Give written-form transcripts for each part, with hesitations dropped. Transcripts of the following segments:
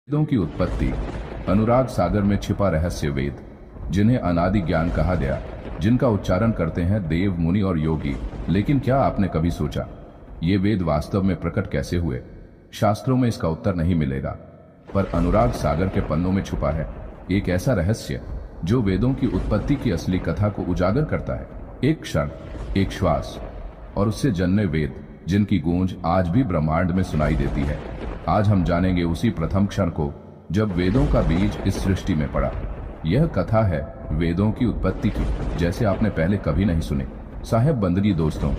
वेदों की उत्पत्ति। अनुराग सागर में छिपा रहस्य वेद, जिन्हें अनादि ज्ञान कहा गया, जिनका उच्चारण करते हैं देव, मुनि और योगी। लेकिन क्या आपने कभी सोचा, ये वेद वास्तव में प्रकट कैसे हुए? शास्त्रों में इसका उत्तर नहीं मिलेगा, पर अनुराग सागर के पन्नों में छुपा है एक ऐसा रहस्य जो वेदों की उत्पत्ति की असली कथा को उजागर करता है। एक क्षण, एक श्वास और उससे जन्मे वेद, जिनकी गूंज आज भी ब्रह्मांड में सुनाई देती है। आज हम जानेंगे उसी प्रथम क्षण को जब वेदों का बीज इस सृष्टि में पड़ा। यह कथा है वेदों की उत्पत्ति की, जैसे आपने पहले कभी नहीं सुनी। साहेब बंदगी दोस्तों,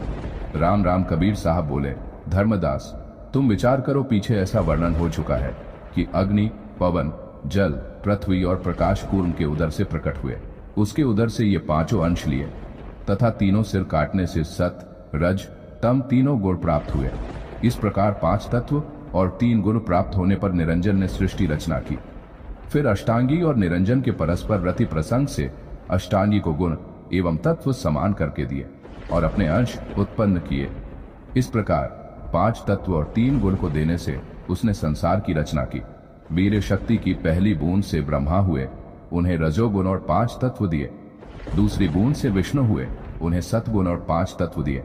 राम राम। कबीर साहब बोले, धर्मदास तुम विचार करो, पीछे ऐसा वर्णन हो चुका है कि अग्नि, पवन, जल, पृथ्वी और प्रकाश कूर्म के उदर से प्रकट हुए। उसके उदर से ये पांचों अंश लिए तथा तीनों सिर काटने से सत, रज, तम तीनों गुण प्राप्त हुए। इस प्रकार 5 तत्व और 3 गुण प्राप्त होने पर निरंजन ने सृष्टि रचना की। फिर अष्टांगी और निरंजन के परस्पर रति प्रसंग से अष्टांगी को गुण एवं तत्व समान करके दिए और अपने अंश उत्पन्न किए। इस प्रकार 5 तत्व और 3 गुण को देने से उसने संसार की रचना की। वीर शक्ति की पहली बूंद से ब्रह्मा हुए, उन्हें रजोगुण और 5 तत्व दिए। दूसरी बूंद से विष्णु हुए, उन्हें सतगुण और 5 तत्व दिए।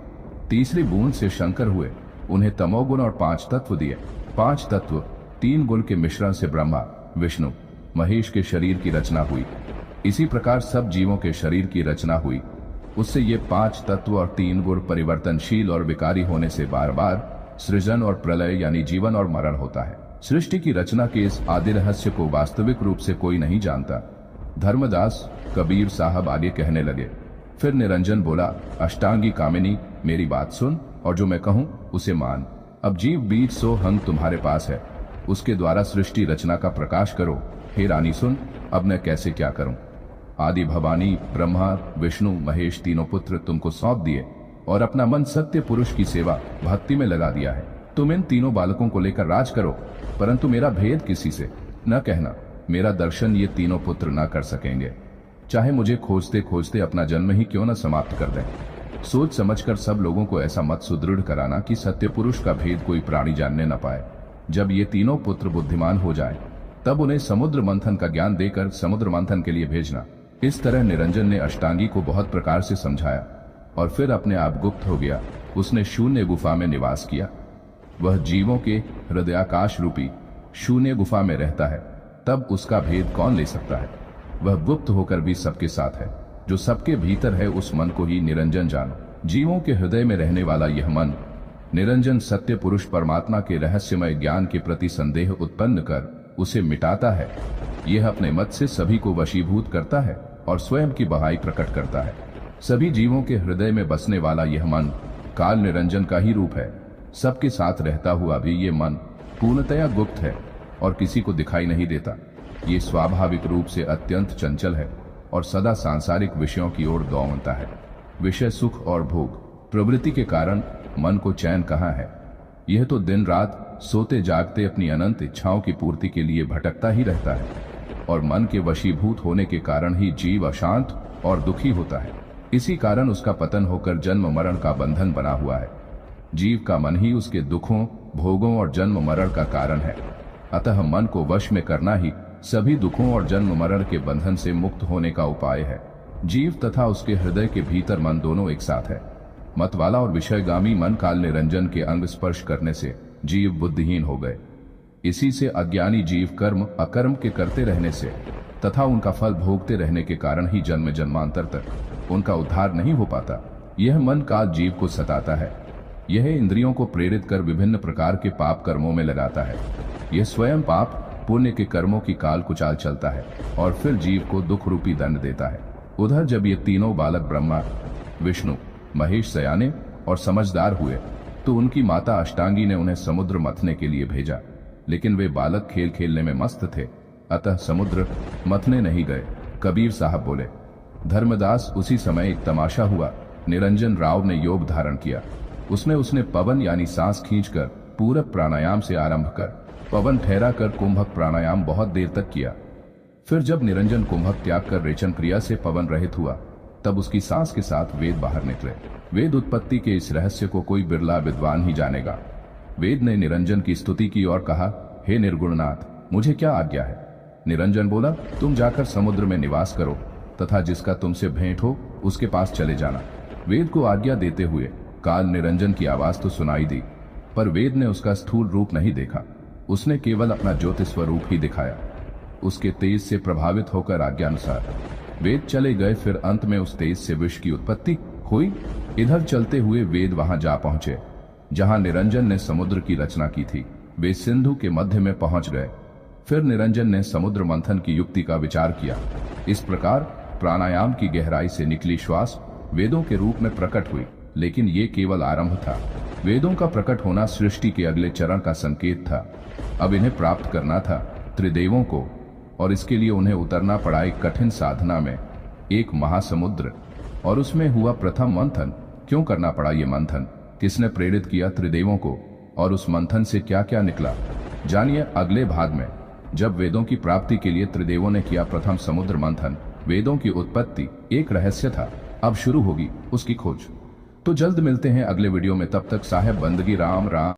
तीसरी बूंद से शंकर हुए, उन्हें तमोगुण और 5 तत्व दिए। 5 तत्व 3 गुण के मिश्रण से ब्रह्मा, विष्णु, महेश के शरीर की रचना हुई। इसी प्रकार सब जीवों के शरीर की रचना हुई। उससे ये 5 तत्व और 3 गुण परिवर्तनशील और विकारी होने से बार बार सृजन और प्रलय यानी जीवन और मरण होता है। सृष्टि की रचना के इस आदि रहस्य को वास्तविक रूप से कोई नहीं जानता। धर्मदास कबीर साहब आगे कहने लगे। फिर निरंजन बोला, अष्टांगी कामिनी मेरी बात सुन और जो मैं कहूं उसे मान। अब जीव बीज सोहंग तुम्हारे पास है, उसके द्वारा सृष्टि रचना का प्रकाश करो। हे रानी सुन, अब मैं कैसे क्या करूं। आदि भवानी, ब्रह्मा, विष्णु, महेश तीनों पुत्र तुमको सौंप दिए और अपना मन सत्य पुरुष की सेवा भक्ति में लगा दिया है। तुम इन तीनों बालकों को लेकर राज करो, परंतु मेरा भेद किसी से न कहना। मेरा दर्शन ये तीनों पुत्र न कर सकेंगे, चाहे मुझे खोजते खोजते अपना जन्म ही क्यों न समाप्त कर दें। सोच समझकर सब लोगों को ऐसा मत सुदृढ़ कराना कि सत्य पुरुष का भेद कोई प्राणी जानने न पाए। जब ये तीनों पुत्र बुद्धिमान हो जाएं, तब उन्हें समुद्र मंथन का ज्ञान देकर समुद्र मंथन के लिए भेजना। इस तरह निरंजन ने अष्टांगी को बहुत प्रकार से समझाया और फिर अपने आप गुप्त हो गया। उसने शून्य गुफा में निवास किया। वह जीवों के हृदयाकाश रूपी शून्य गुफा में रहता है, तब उसका भेद कौन ले सकता है। वह गुप्त होकर भी सबके साथ है। जो सबके भीतर है उस मन को ही निरंजन जानो। जीवों के हृदय में रहने वाला यह मन निरंजन सत्य पुरुष परमात्मा के रहस्यमय ज्ञान के प्रति संदेह उत्पन्न कर उसे मिटाता है। यह अपने मत से सभी को वशीभूत करता है और स्वयं की बहाई प्रकट करता है। सभी जीवों के हृदय में बसने वाला यह मन काल निरंजन का ही रूप है। सबके साथ रहता हुआ भी ये मन पूर्णतया गुप्त है और किसी को दिखाई नहीं देता। ये स्वाभाविक रूप से अत्यंत चंचल है और सदा सांसारिक विषयों की ओर दौड़ता है। विषय सुख और भोग प्रवृत्ति के कारण मन को चैन कहाँ है। यह तो दिन रात सोते जागते अपनी अनंत इच्छाओं की पूर्ति के लिए भटकता ही रहता है और मन के वशीभूत होने के कारण ही जीव अशांत और दुखी होता है। इसी कारण उसका पतन होकर जन्म मरण का बंधन बना हुआ है। जीव का मन ही उसके दुखों, भोगों और जन्म मरण का कारण है। अतः मन को वश में करना ही सभी दुखों और जन्म मरण के बंधन से मुक्त होने का उपाय है। जीव तथा उसके हृदय के भीतर मन दोनों एक साथ है। मतवाला और विषयगामी मन काल निरंजन के अंग स्पर्श करने से जीव बुद्धिहीन हो गए। इसी से अज्ञानी जीव कर्म अकर्म के करते रहने से तथा उनका फल भोगते रहने के कारण ही जन्म जन्मांतर तक उनका उद्धार नहीं हो पाता। यह मन काल जीव को सताता है। यह इंद्रियों को प्रेरित कर विभिन्न प्रकार के पाप कर्मों में लगाता है। यह स्वयं पाप पुण्य के कर्मों की काल कुचाल चलता है और फिर जीव को दुख रूपी दंड देता है। उधर जब ये तीनों बालक ब्रह्मा, विष्णु, महेश सयाने और समझदार हुए तो उनकी माता अष्टांगी ने उन्हें समुद्र मथने के लिए भेजा। लेकिन वे बालक खेल खेलने में मस्त थे, अतः समुद्र मथने नहीं गए। कबीर साहब बोले, धर्मदास उसी समय एक तमाशा हुआ। निरंजन राव ने योग धारण किया। उसने पवन यानी सांस खींचकर पूरक प्राणायाम से आरंभ कर पवन ठहरा कर कुंभक प्राणायाम बहुत देर तक किया। फिर जब निरंजन कुंभक त्याग कर रेचन क्रिया से पवन रहित हुआ, तब उसकी सांस के साथ वेद बाहर निकले। वेद उत्पत्ति के इस रहस्य को कोई बिरला विद्वान ही जानेगा। वेद ने निरंजन की स्तुति की और कहा, हे निर्गुणनाथ, मुझे क्या आज्ञा है? निरंजन बोला, तुम जाकर समुद्र में निवास करो तथा जिसका तुमसे भेंट हो उसके पास चले जाना। वेद को आज्ञा देते हुए काल निरंजन की आवाज तो सुनाई दी, पर वेद ने उसका स्थूल रूप नहीं देखा। उसने केवल अपना ज्योति स्वरूप ही दिखाया। उसके तेज से प्रभावित होकर आज्ञानुसार वेद चले गए। फिर अंत में उस तेज से विष की उत्पत्ति हुई। इधर चलते हुए वेद वहां जा पहुंचे जहां निरंजन ने समुद्र की रचना की थी। वे सिंधु के मध्य में पहुंच गए। फिर निरंजन ने समुद्र मंथन की युक्ति का विचार किया। इस प्रकार प्राणायाम की गहराई से निकली श्वास वेदों के रूप में प्रकट हुई, लेकिन ये केवल आरंभ था। वेदों का प्रकट होना सृष्टि के अगले चरण का संकेत था। अब इन्हें प्राप्त करना था त्रिदेवों को, और इसके लिए उन्हें उतरना पड़ा एक कठिन साधना में, एक महासमुद्र। और उसमें हुआ प्रथम मंथन। क्यों करना पड़ा ये मंथन? किसने प्रेरित किया त्रिदेवों को? और उस मंथन से क्या क्या निकला, जानिए अगले भाग में। जब वेदों की प्राप्ति के लिए त्रिदेवों ने किया प्रथम समुद्र मंथन, वेदों की उत्पत्ति एक रहस्य था। अब शुरू होगी उसकी खोज। तो जल्द मिलते हैं अगले वीडियो में। तब तक साहेब बंदगी राम राम।